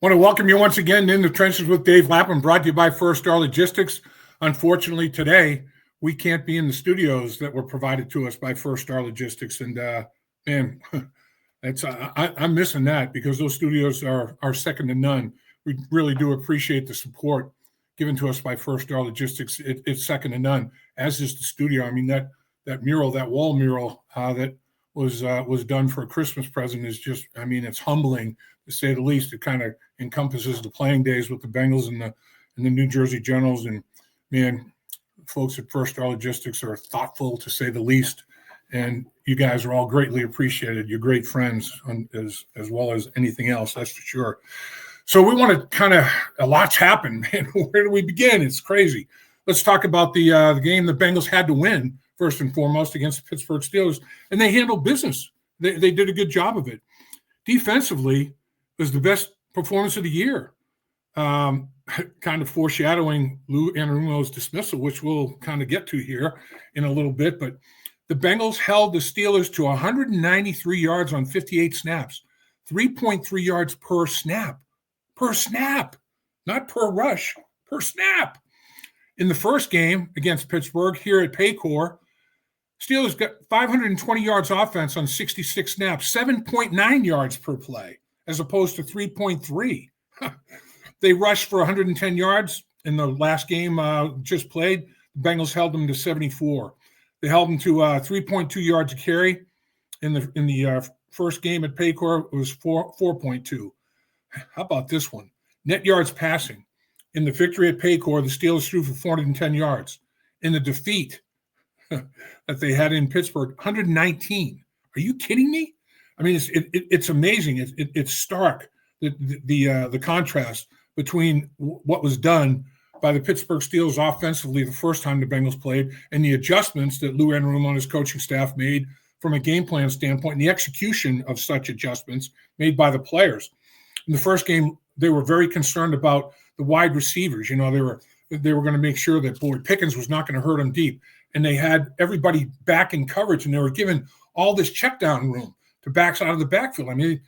Want to welcome you once again in the trenches with Dave Lapham, brought to you by First Star Logistics. Unfortunately, today we can't be in the studios that were provided to us by First Star Logistics, and man, I'm missing that because those studios are second to none. We really do appreciate the support given to us by First Star Logistics. It's second to none, as is the studio. I mean, that mural, that wall mural that was done for a Christmas present is just, I mean, it's humbling to say the least. It kind of encompasses the playing days with the Bengals and the New Jersey Generals. And man, folks at First Star Logistics are thoughtful to say the least. And you guys are all greatly appreciated. You're great friends as well as anything else, that's for sure. So we want to kind of, a lot's happened. And where do we begin? It's crazy. Let's talk about the game the Bengals had to win, first and foremost, against the Pittsburgh Steelers. And they handled business. They did a good job of it. Defensively, it was the best performance of the year. Kind of foreshadowing Lou Anarumo's dismissal, which we'll kind of get to here in a little bit. But the Bengals held the Steelers to 193 yards on 58 snaps, 3.3 yards per snap, not per rush, per snap. In the first game against Pittsburgh here at Paycor, Steelers got 520 yards offense on 66 snaps, 7.9 yards per play, as opposed to 3.3. They rushed for 110 yards in the last game just played. The Bengals held them to 74. They held them to 3.2 yards a carry. In the first game at Paycor, it was 4.2. How about this one? Net yards passing. In the victory at Paycor, the Steelers threw for 410 yards. In the defeat that they had in Pittsburgh, 119. Are you kidding me? I mean, it's amazing. It's stark, the contrast between what was done by the Pittsburgh Steelers offensively the first time the Bengals played and the adjustments that Lou Anarumo and his coaching staff made from a game plan standpoint and the execution of such adjustments made by the players. In the first game, they were very concerned about the wide receivers. You know, they were going to make sure that Boyd Pickens was not going to hurt them deep. And they had everybody back in coverage, and they were given all this check down room to backs out of the backfield. I mean,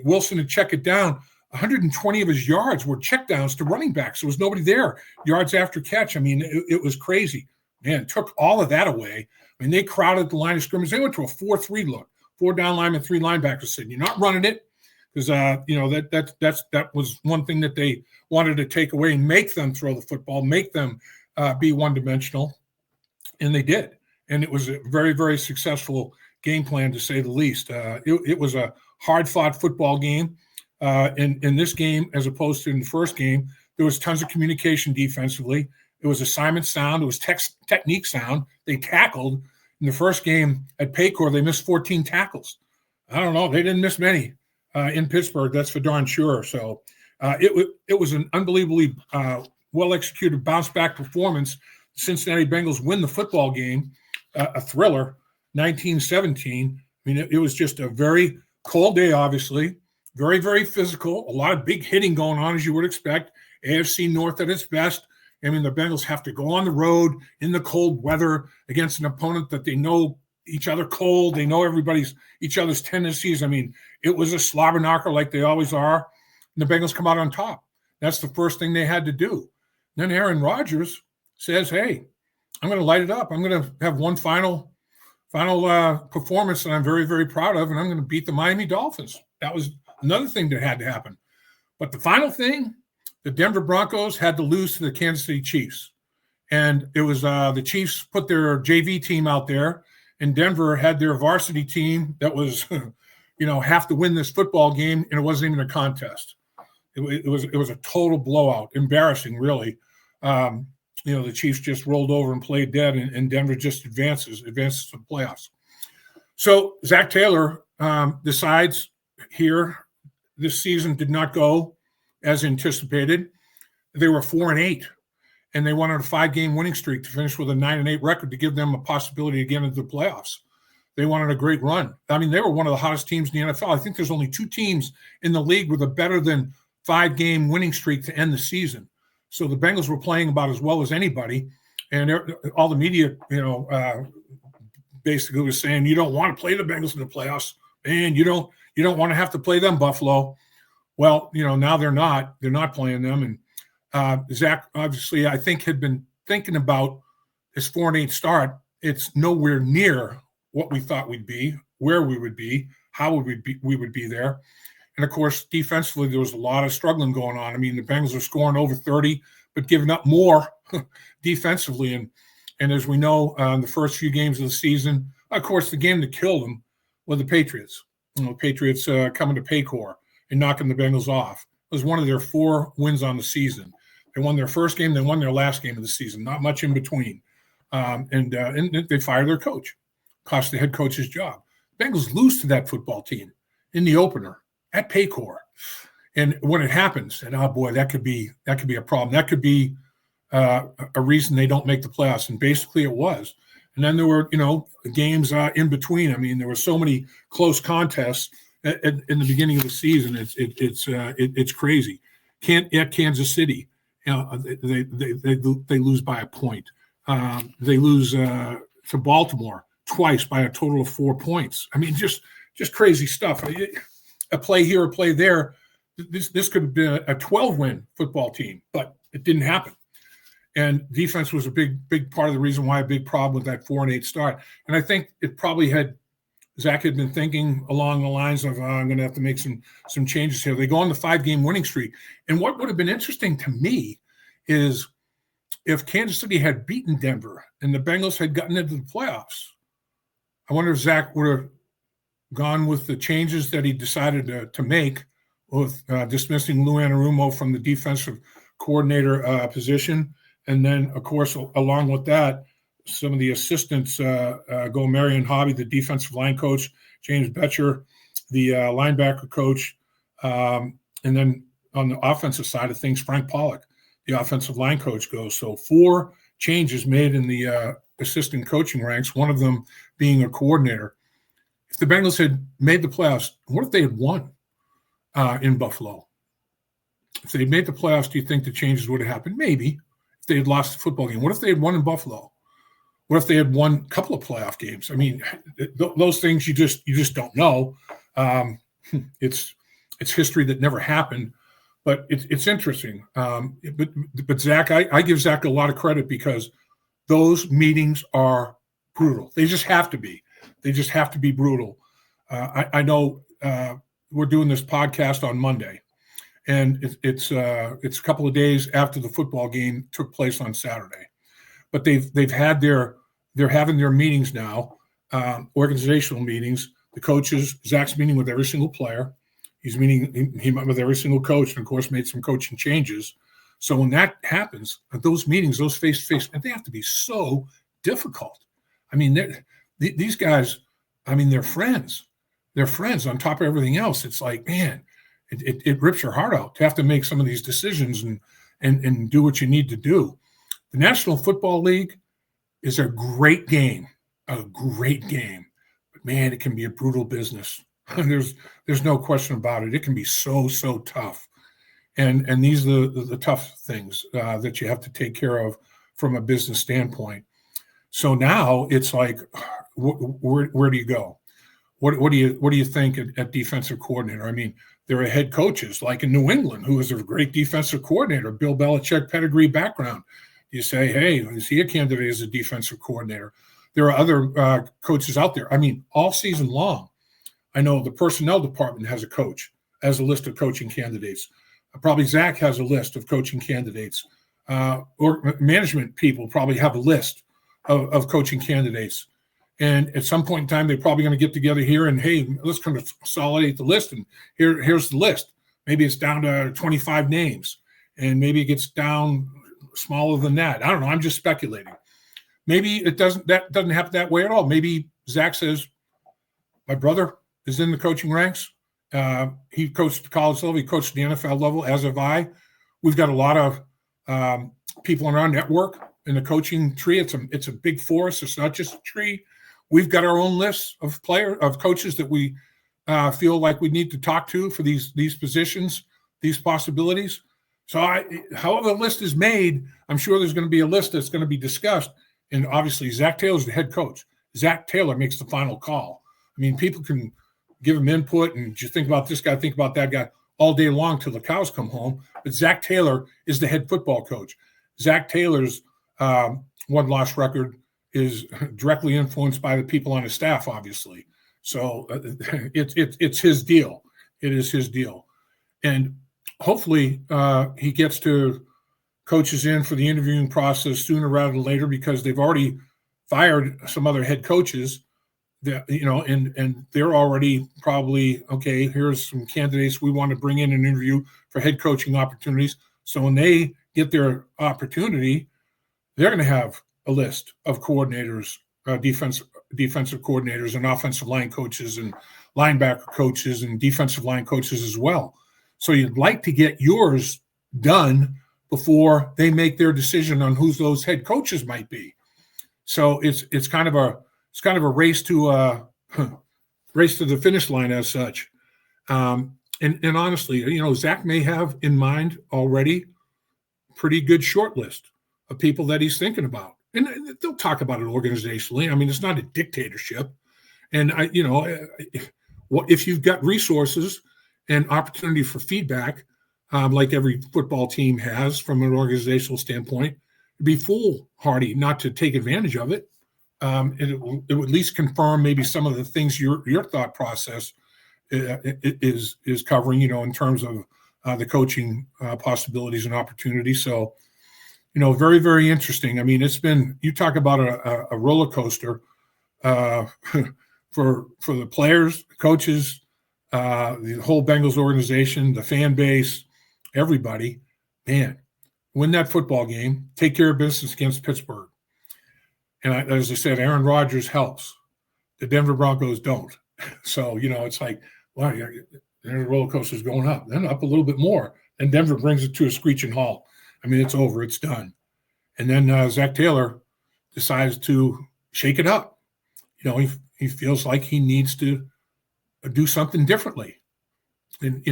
Wilson had checked it down. 120 of his yards were checkdowns to running backs. There was nobody there. Yards after catch. I mean, it was crazy. Man, it took all of that away. I mean, they crowded the line of scrimmage. They went to a 4-3 look. 4 down linemen, 3 linebackers said, "You're not running it," because that was one thing that they wanted to take away and make them throw the football, make them be one-dimensional, and they did. And it was a very, very successful game plan, to say the least. It was a hard-fought football game. In this game, as opposed to in the first game, there was tons of communication defensively. It was assignment sound. It was technique sound. They tackled. In the first game at Paycor, they missed 14 tackles. I don't know. They didn't miss many in Pittsburgh. That's for darn sure. So it was an unbelievably well-executed bounce-back performance. The Cincinnati Bengals win the football game, a thriller, 19-17. I mean, it was just a very cold day, obviously. Very, very physical. A lot of big hitting going on, as you would expect. AFC North at its best. I mean, the Bengals have to go on the road in the cold weather against an opponent that they know each other cold. They know each other's tendencies. I mean, it was a slobber knocker like they always are. And the Bengals come out on top. That's the first thing they had to do. Then Aaron Rodgers says, "Hey, I'm going to light it up. I'm going to have one final performance that I'm very, very proud of, and I'm going to beat the Miami Dolphins." That was another thing that had to happen. But the final thing, the Denver Broncos had to lose to the Kansas City Chiefs. And it was the Chiefs put their JV team out there, and Denver had their varsity team that was, have to win this football game, and it wasn't even a contest. It was a total blowout, embarrassing, really. The Chiefs just rolled over and played dead, and Denver just advances to the playoffs. So Zac Taylor decides here this season did not go as anticipated. They were 4-8, and they wanted a 5-game winning streak to finish with a 9-8 record to give them a possibility to get into the playoffs. They wanted a great run. I mean, they were one of the hottest teams in the NFL. I think there's only 2 teams in the league with a better than 5-game winning streak to end the season. So the Bengals were playing about as well as anybody, and all the media, basically was saying, "You don't want to play the Bengals in the playoffs, and you don't want to have to play them, Buffalo." Well, now they're not playing them. And Zac, obviously, I think had been thinking about this 4-8 start. It's nowhere near what we thought we'd be, where we would be, how we would be there. And of course, defensively, there was a lot of struggling going on. I mean, the Bengals are scoring over 30, but giving up more defensively. And as we know, in the first few games of the season, of course, the game that killed them were the Patriots. Patriots coming to Paycor and knocking the Bengals off. It was one of their 4 wins on the season. They won their first game, they won their last game of the season, not much in between. And they fired their coach, cost the head coach's job. Bengals lose to that football team in the opener at Paycor. And when it happens, and oh boy, that could be a problem. That could be a reason they don't make the playoffs. And basically it was. And then there were, games in between. I mean, there were so many close contests in the beginning of the season. It's crazy. At Kansas City, they lose by a point. They lose to Baltimore twice by a total of 4 points. I mean, just crazy stuff. A play here, a play there. This could have been a 12-win football team, but it didn't happen. And defense was a big part of the reason why, a big problem with that 4-8 start. And I think it probably Zac had been thinking along the lines of, I'm going to have to make some changes here. They go on the 5-game winning streak. And what would have been interesting to me is if Kansas City had beaten Denver and the Bengals had gotten into the playoffs, I wonder if Zac would have gone with the changes that he decided to make with dismissing Lou Anarumo from the defensive coordinator position. And then, of course, along with that, some of the assistants go Marion Hobby, the defensive line coach, James Bettcher, the linebacker coach, and then on the offensive side of things, Frank Pollack, the offensive line coach, goes. So 4 changes made in the assistant coaching ranks, one of them being a coordinator. If the Bengals had made the playoffs, what if they had won in Buffalo? If they had made the playoffs, do you think the changes would have happened? Maybe. If they had lost the football game. What if they had won in Buffalo? What if they had won a couple of playoff games? I mean, those things you just don't know. It's history that never happened, but it's interesting. But Zac, I give Zac a lot of credit because those meetings are brutal. They just have to be. They just have to be brutal. I know we're doing this podcast on Monday, and it's a couple of days after the football game took place on Saturday. But they've had they're having their meetings now, organizational meetings. The coaches, Zac's meeting with every single player. He met with every single coach, and of course made some coaching changes. So when that happens, those meetings, those face-to-face, they have to be so difficult. I mean, these guys, I mean, they're friends. They're friends on top of everything else. It's like, man, it rips your heart out to have to make some of these decisions and do what you need to do. The National Football League is a great game, but man, it can be a brutal business. There's no question about it. It can be so tough, and these are the tough things that you have to take care of from a business standpoint. So now it's like, where do you go? What do you think at defensive coordinator? I mean, there are head coaches like in New England who is a great defensive coordinator, Bill Belichick pedigree background. You say, hey, is he a candidate as a defensive coordinator? There are other coaches out there. I mean, all season long, I know the personnel department has a coach, has a list of coaching candidates. Probably Zac has a list of coaching candidates. Or management people probably have a list of coaching candidates. And at some point in time, they're probably going to get together here and, hey, let's kind of consolidate the list. And here's the list. Maybe it's down to 25 names, and maybe it gets down smaller than that. I don't know. I'm just speculating. Maybe that doesn't happen that way at all. Maybe Zac says, my brother is in the coaching ranks. He coached at college level. He coached at the NFL level, as have I. We've got a lot of people in our network in the coaching tree. It's a big forest. It's not just a tree. We've got our own list of coaches that we feel like we need to talk to for these positions, these possibilities. So however the list is made, I'm sure there's going to be a list that's going to be discussed. And obviously, Zac Taylor is the head coach. Zac Taylor makes the final call. I mean, people can give him input and just think about this guy, think about that guy. all day long till the cows come home. But Zac Taylor is the head football coach. Zac Taylor's one-loss record is directly influenced by the people on his staff, obviously. So it's his deal. It is his deal. And hopefully he gets to coaches in for the interviewing process sooner rather than later, because they've already fired some other head coaches that, and they're already probably, okay, here's some candidates we want to bring in an interview for head coaching opportunities. So when they get their opportunity, they're going to have a list of coordinators, defensive coordinators and offensive line coaches and linebacker coaches and defensive line coaches as well. So you'd like to get yours done before they make their decision on who those head coaches might be. So it's kind of a race to the finish line as such. And honestly, Zac may have in mind already pretty good short list of people that he's thinking about. And they'll talk about it organizationally. I mean, it's not a dictatorship. And if you've got resources and opportunity for feedback, like every football team has from an organizational standpoint, it'd be foolhardy not to take advantage of it. It will at least confirm maybe some of the things your thought process is covering, in terms of the coaching possibilities and opportunities. So, very, very interesting. I mean, you talk about a roller coaster for the players, the coaches, the whole Bengals organization, the fan base, everybody. Man, win that football game, take care of business against Pittsburgh. And as I said, Aaron Rodgers helps. The Denver Broncos don't. So, it's like, wow, the roller coaster's going up, then up a little bit more. And Denver brings it to a screeching halt. I mean, it's over. It's done. And then Zac Taylor decides to shake it up. He feels like he needs to do something differently. And,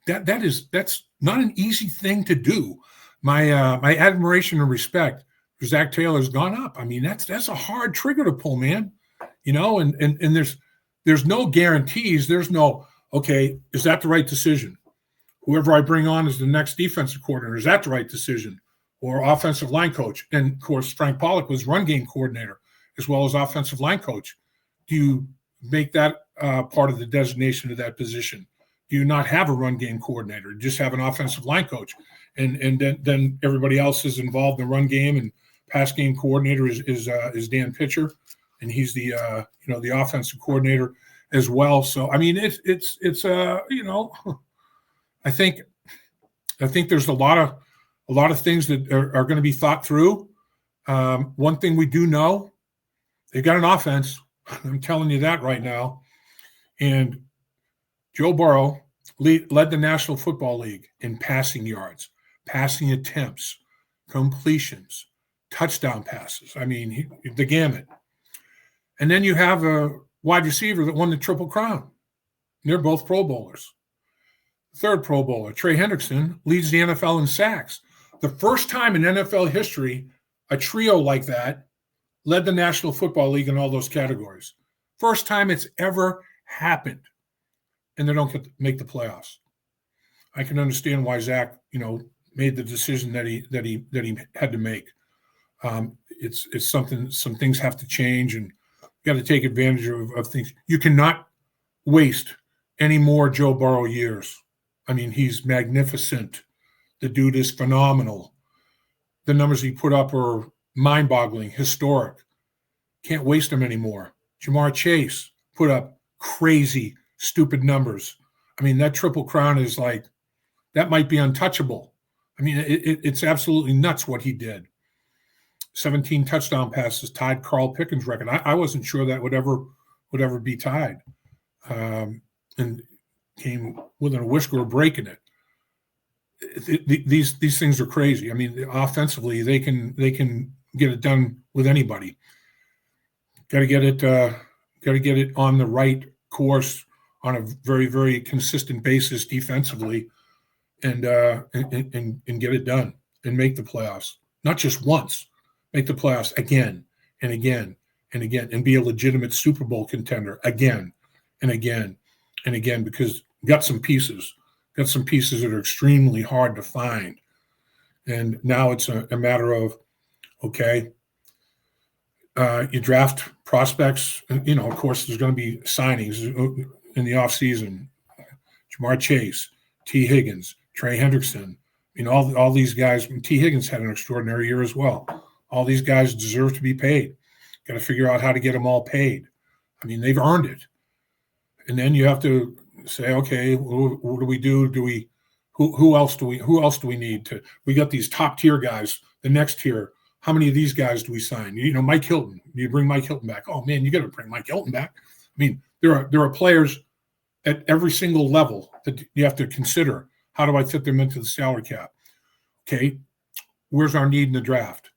that's not an easy thing to do. My admiration and respect for Zac Taylor's gone up. I mean, that's a hard trigger to pull, man. And there's no guarantees. There's no, okay, is that the right decision? Whoever I bring on as the next defensive coordinator, is that the right decision? Or offensive line coach? And, of course, Frank Pollack was run game coordinator as well as offensive line coach. Do you make that part of the designation of that position? Do you not have a run game coordinator? You just have an offensive line coach. And then everybody else is involved in the run game, and pass game coordinator is Dan Bettcher, and he's the the offensive coordinator as well. So, I mean, it's I think there's a lot of things that are going to be thought through. One thing we do know, they've got an offense. I'm telling you that right now. And Joe Burrow led the National Football League in passing yards, passing attempts, completions, touchdown passes. I mean, the gamut. And then you have a wide receiver that won the Triple Crown. They're both Pro Bowlers. Third Pro Bowler, Trey Hendrickson, leads the NFL in sacks. The first time in NFL history, a trio like that led the National Football League in all those categories. First time it's ever happened. And they don't make the playoffs. I can understand why Zac, made the decision that he had to make. It's something. Some things have to change, and you got to take advantage of things. You cannot waste any more Joe Burrow years. I mean, he's magnificent. The dude is phenomenal. The numbers he put up are mind-boggling, historic. Can't waste them anymore. Jamar Chase put up crazy, stupid numbers. I mean, that Triple Crown is like, that might be untouchable. I mean, it's absolutely nuts what he did. 17 touchdown passes tied Carl Pickens' record. I wasn't sure that would ever be tied, and came within a whisker of breaking it. These things are crazy. I mean, offensively, they can get it done with anybody. Got to get it on the right course on a very, very consistent basis defensively, and get it done and make the playoffs. Not just once, make the playoffs again and again and again, and be a legitimate Super Bowl contender again and again and again, because got some pieces, got some pieces that are extremely hard to find. And now it's a matter of, okay, you draft prospects. Of course, there's going to be signings in the offseason. Jamar Chase, T. Higgins, Trey Hendrickson. All these guys. T. Higgins had an extraordinary year as well. All these guys deserve to be paid. Got to figure out how to get them all paid. They've earned it. And then you have to say, okay, what do we do? Who else do we need to? We got these top tier guys. The next tier, how many of these guys do we sign? Mike Hilton. You bring Mike Hilton back. Oh man, you got to bring Mike Hilton back. There are players at every single level that you have to consider. How do I fit them into the salary cap? Okay, where's our need in the draft?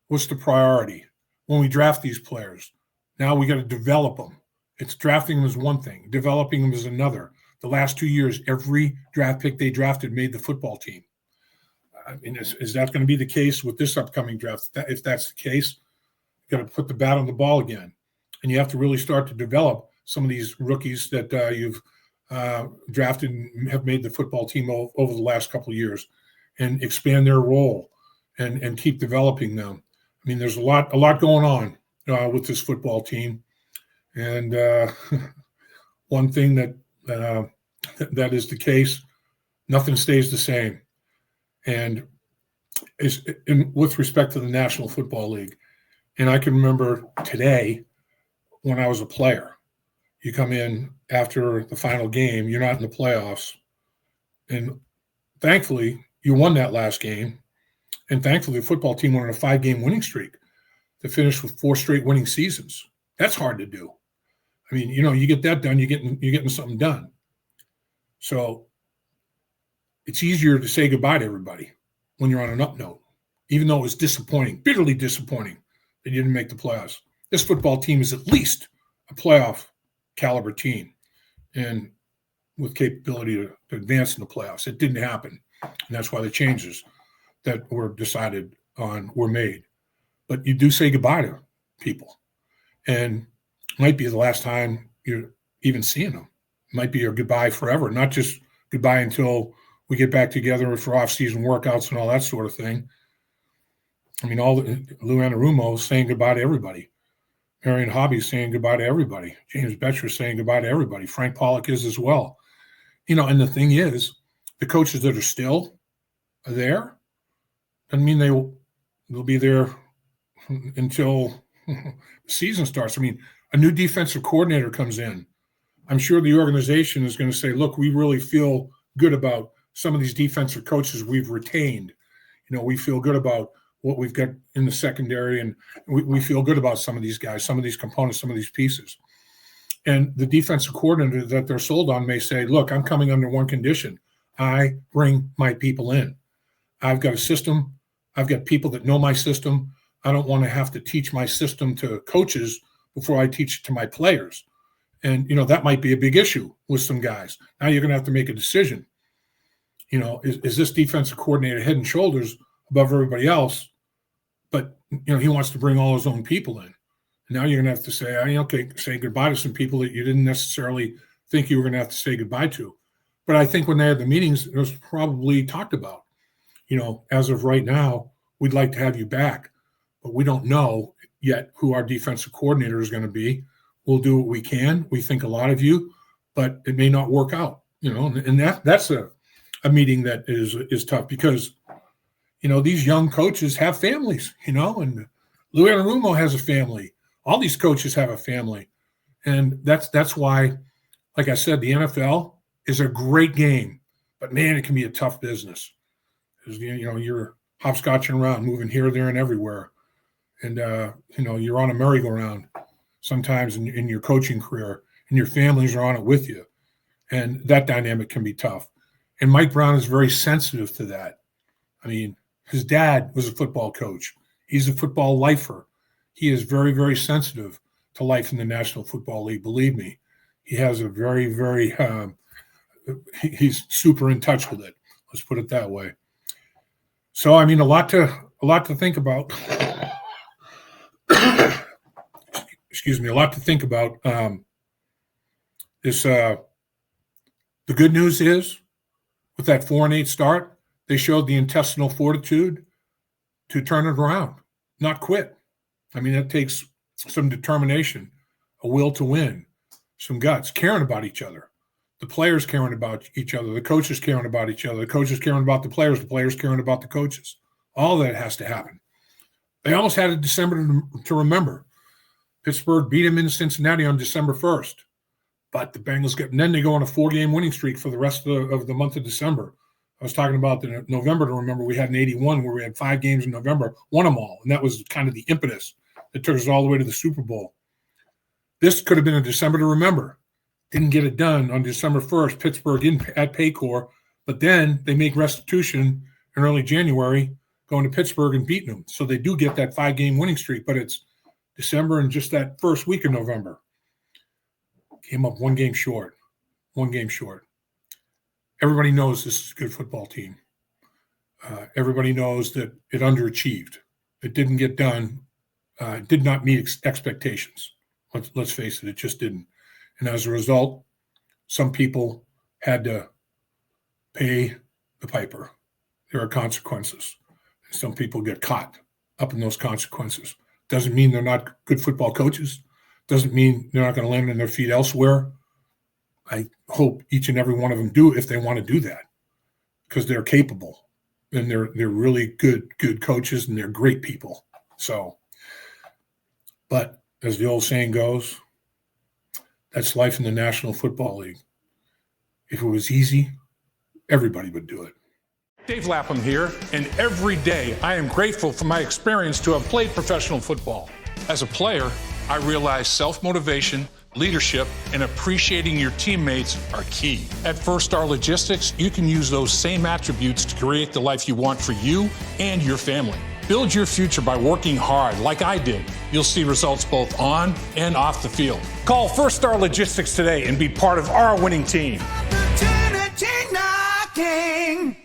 What's the priority? When we draft these players, now we got to develop them. It's drafting them is one thing, developing them is another. The last 2 years, every draft pick they drafted made the football team. Is that going to be the case with this upcoming draft? If that's the case, you got to put the bat on the ball again. And you have to really start to develop some of these rookies that you've drafted and have made the football team over the last couple of years, and expand their role and keep developing them. There's a lot going on with this football team. And one thing that is the case, nothing stays the same. And with respect to the National Football League, and I can remember today when I was a player, you come in after the final game, you're not in the playoffs. And thankfully, you won that last game. And thankfully, the football team went on a 5-game winning streak to finish with 4 straight winning seasons. That's hard to do. You get that done, you're getting something done. So it's easier to say goodbye to everybody when you're on an up note, even though it was disappointing, bitterly disappointing that you didn't make the playoffs. This football team is at least a playoff caliber team and with capability to advance in the playoffs. It didn't happen. And that's why the changes that were decided on were made. But you do say goodbye to people. And it might be the last time you're even seeing them. It might be your goodbye forever, not just goodbye until we get back together for off-season workouts and all that sort of thing. Lou Anarumo is saying goodbye to everybody. Marion Hobby is saying goodbye to everybody. James Bettcher is saying goodbye to everybody. Frank Pollack is as well. And the thing is, the coaches that are still there, doesn't mean they'll be there until the season starts. A new defensive coordinator comes in. I'm sure the organization is going to say, look, we really feel good about some of these defensive coaches we've retained. We feel good about what we've got in the secondary, and we feel good about some of these guys, some of these components, some of these pieces. And the defensive coordinator that they're sold on may say, look, I'm coming under one condition. I bring my people in. I've got a system. I've got people that know my system. I don't want to have to teach my system to coaches before I teach it to my players. And, that might be a big issue with some guys. Now you're going to have to make a decision. Is this defensive coordinator head and shoulders above everybody else? But, he wants to bring all his own people in. And now you're going to have to say, okay, say goodbye to some people that you didn't necessarily think you were going to have to say goodbye to. But I think when they had the meetings, it was probably talked about. As of right now, we'd like to have you back, but we don't know yet who our defensive coordinator is going to be. We'll do what we can. We think a lot of you, but it may not work out, and that's a meeting that is tough because, these young coaches have families, and Lou Anarumo has a family. All these coaches have a family. And that's why, like I said, the NFL is a great game, but man, it can be a tough business. Because, you're hopscotching around, moving here, there, and everywhere. And, you're on a merry-go-round sometimes in your coaching career, and your families are on it with you. And that dynamic can be tough. And Mike Brown is very sensitive to that. His dad was a football coach. He's a football lifer. He is very, very sensitive to life in the National Football League. Believe me, he has a very, very he's super in touch with it. Let's put it that way. So, a lot to think about. Excuse me, a lot to think about. The good news is with that 4-8 start, they showed the intestinal fortitude to turn it around, not quit. I mean, it takes some determination, a will to win, some guts, caring about each other, the players caring about each other, the coaches caring about each other, the coaches caring about the players caring about the coaches. All that has to happen. They almost had a December to remember. Pittsburgh beat them in Cincinnati on December 1st. But the Bengals and then they go on a 4-game winning streak for the rest of the month of December. I was talking about the November to remember. We had an 81 where we had 5 games in November, won them all. And that was kind of the impetus that took us all the way to the Super Bowl. This could have been a December to remember. Didn't get it done on December 1st, Pittsburgh at Paycor. But then they make restitution in early January, going to Pittsburgh and beating them. So they do get that 5-game winning streak, but it's December and just that first week of November. Came up 1 game short. 1 game short. Everybody knows this is a good football team. Everybody knows that it underachieved. It didn't get done. It did not meet expectations. Let's face it, it just didn't. And as a result, some people had to pay the piper. There are consequences. Some people get caught up in those consequences. Doesn't mean they're not good football coaches. Doesn't mean they're not going to land on their feet elsewhere. I hope each and every one of them do if they want to do that, because they're capable and they're really good coaches and they're great people. So, but as the old saying goes, that's life in the National Football League. If it was easy, everybody would do it. Dave Lapham here, and every day I am grateful for my experience to have played professional football. As a player, I realized self-motivation, leadership, and appreciating your teammates are key. At First Star Logistics, you can use those same attributes to create the life you want for you and your family. Build your future by working hard like I did. You'll see results both on and off the field. Call First Star Logistics today and be part of our winning team. Opportunity knocking.